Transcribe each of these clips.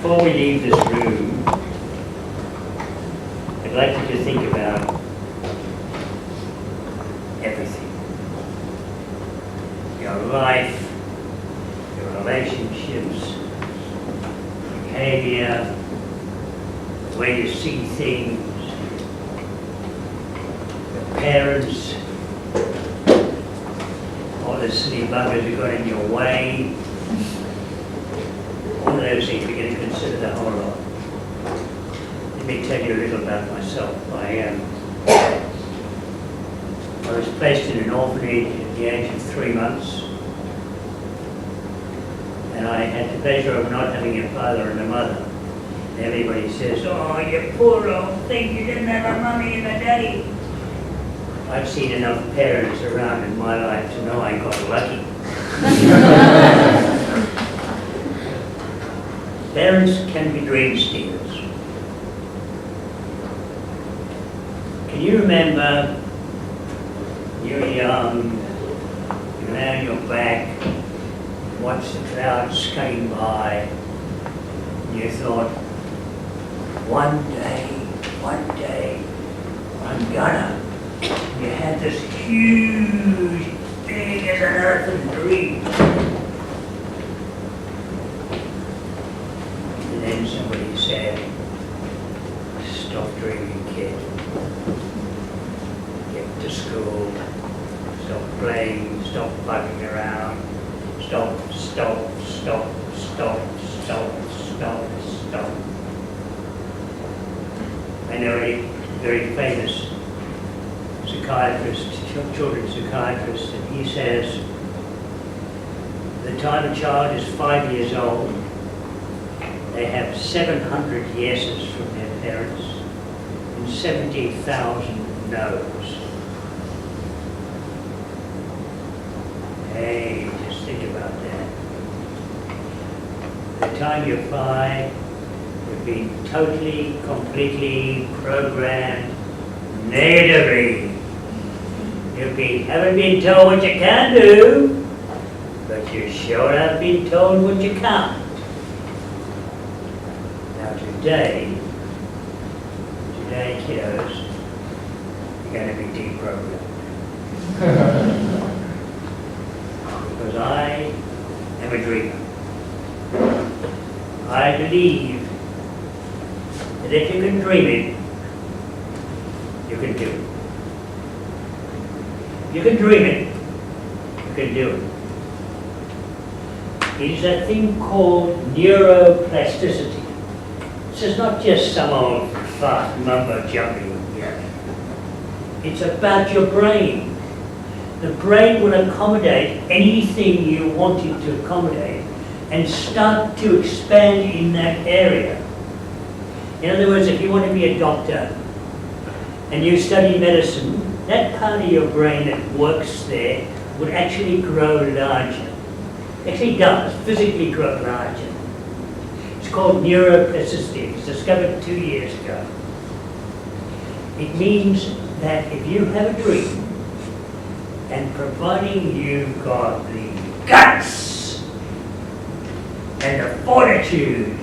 Before we leave this room, I'd like you to think about everything. Your life, your relationships, behavior, the way you see things, your parents, all the silly buggers who got in your way. All of those things, we're going to consider the whole lot. Let me tell you a little about myself. I was placed in an orphanage at the age of 3 months, and I had the pleasure of not having a father and a mother. And everybody says, "Oh, you poor old thing, you didn't have a mummy and a daddy." I've seen enough parents around in my life to know I got lucky. Parents can be dream stealers. Can you remember you were young, you lay on your back, watched the clouds scudding by, and you thought, one day, I'm gonna. You had this huge, big as an earthen dream. And then somebody said, stop dreaming, kid. Get to school. Stop playing. Stop bugging around. Stop. I know a very famous psychiatrist, children's psychiatrist, and he says the time a child is 5 years old, they have 700 yeses from their parents and 70,000 no's. Hey, just think about that. By the time you're 5, you've been totally, completely programmed negatively. You haven't been told what you can do, but you sure have been told what you can't. Now today, kiddos, you're going to be deprogrammed. Because I am a dreamer. I believe that if you can dream it, you can do it. You can dream it, you can do it. It is a thing called neuroplasticity. This is not just some old fast mumbo jumping here. It's about your brain. The brain will accommodate anything you want it to accommodate and start to expand in that area. In other words, if you want to be a doctor and you study medicine, that part of your brain that works there would actually grow larger. Actually does, physically grow larger. It's called neuroplasticity. It was discovered 2 years ago. It means that if you have a dream, and providing you've got the guts, and the fortitude,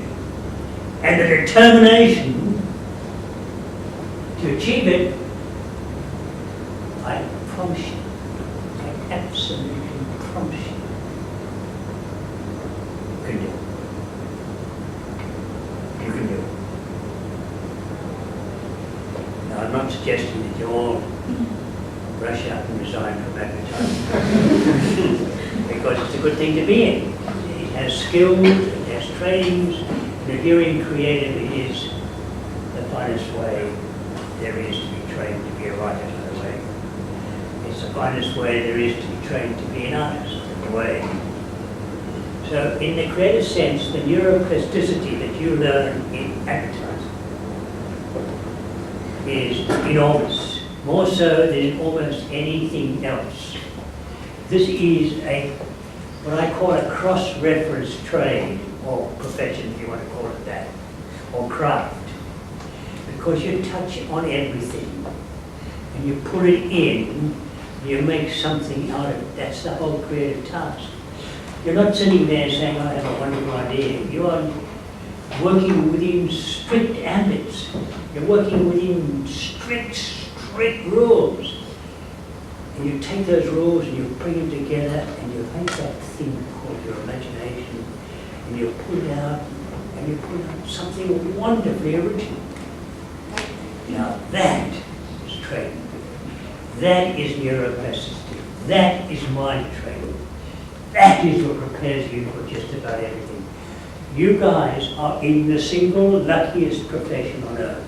and the determination to achieve it, I promise you, I absolutely promise you, you can do it. You can do it. Now, I'm not suggesting that you all rush out and resign from advertising, because it's a good thing to be in. It has skills, it has trainings, and if you're in creative, it is the finest way there is to be trained to be a writer, by the way. It's the finest way there is to be trained to be an artist, in a way. So in the creative sense, the neuroplasticity that you learn in advertising is enormous, more so than almost anything else. This is what I call a cross-reference trade, or profession if you want to call it that, or craft. Because you touch on everything and you put it in, you make something out of it. That's the whole creative task. You're not sitting there saying, I have a wonderful idea. working within strict ambits. You're working within strict rules. And you take those rules and you bring them together and you make that thing called your imagination, and you pull it out and you put out something wonderfully original. Now that is training. That is neuroplasticity. That is mind training. That is what prepares you for just about everything. You guys are in the single luckiest profession on earth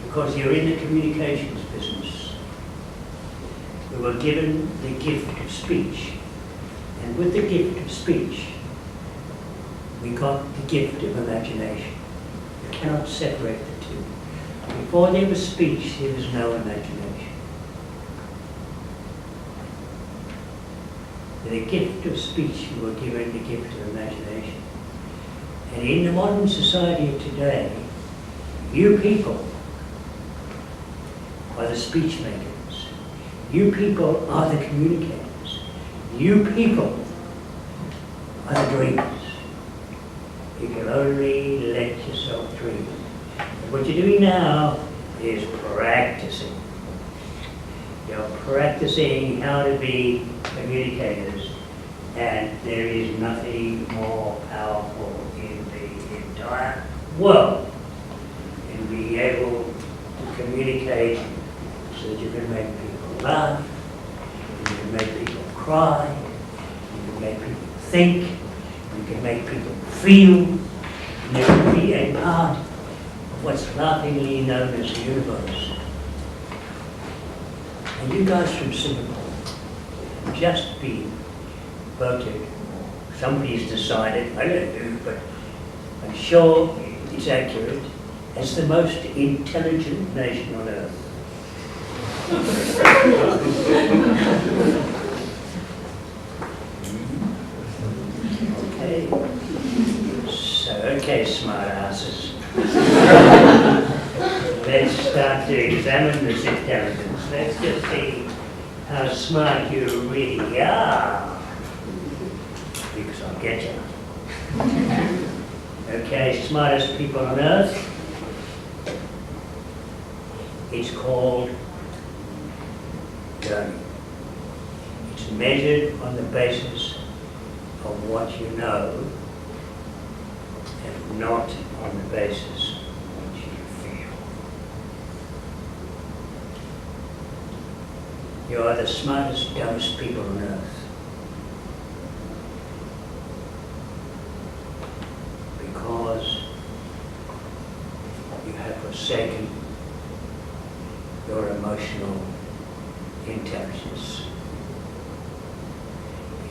because you're in the communications business. We were given the gift of speech, and with the gift of speech, we got the gift of imagination. You cannot separate the two. Before there was speech, there was no imagination. The gift of speech, you were given the gift of imagination. And in the modern society of today, you people are the speech makers. You people are the communicators. You people are the dreamers. You can only let yourself dream. And what you're doing now is practicing. You're practicing how to be communicators, and there is nothing more powerful in the entire world than being able to communicate so that you can make people laugh, you can make people cry, you can make people think, you can make people feel, and you can be a part of what's laughingly known as the universe. And you guys from Singapore have just been voted, somebody's decided, I don't know, but I'm sure it's accurate, as the most intelligent nation on earth. Okay, smart asses. Let's start to examine this intelligence. Let's just see how smart you really are. Because I'll get you. Okay, smartest people on earth. It's called learning. It's measured on the basis of what you know and not on the basis of what you feel. You are the smartest, dumbest people on earth. Because you have forsaken your emotional intelligence.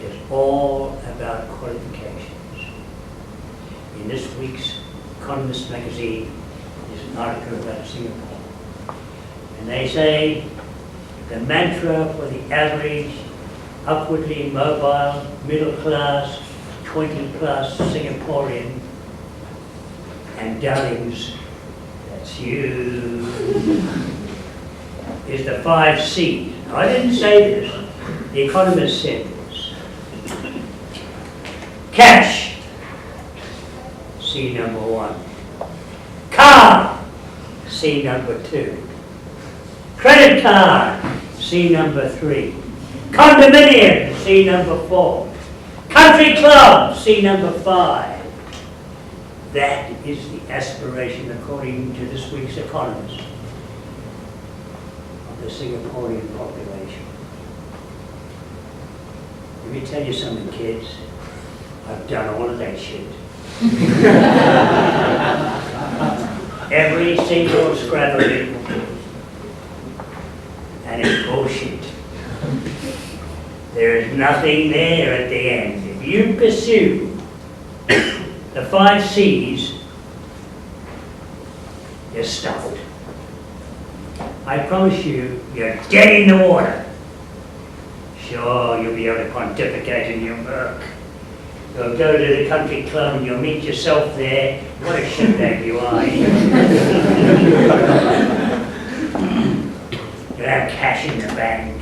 It is all about qualifications. In this week's Economist magazine, there's an article about Singapore. And they say the mantra for the average, upwardly mobile, middle class, 20 plus Singaporean, and darlings, that's you, is the 5 C's. Now, I didn't say this, the Economist said this. Cash, C number 1. Car, C number 2. Credit card, C number 3. Condominium, C number 4. Country club, C number 5. That is the aspiration, according to this week's Economist, of the Singaporean population. Let me tell you something, kids. I've done all of that shit. Every single scrap of it. And it's bullshit. There is nothing there at the end. If you pursue the 5 C's, you're stuffed. I promise you, you're dead in the water. Sure, you'll be able to pontificate in your work. You'll go to the country club and you'll meet yourself there. What a shitbag you are. You'll have cash in the bank.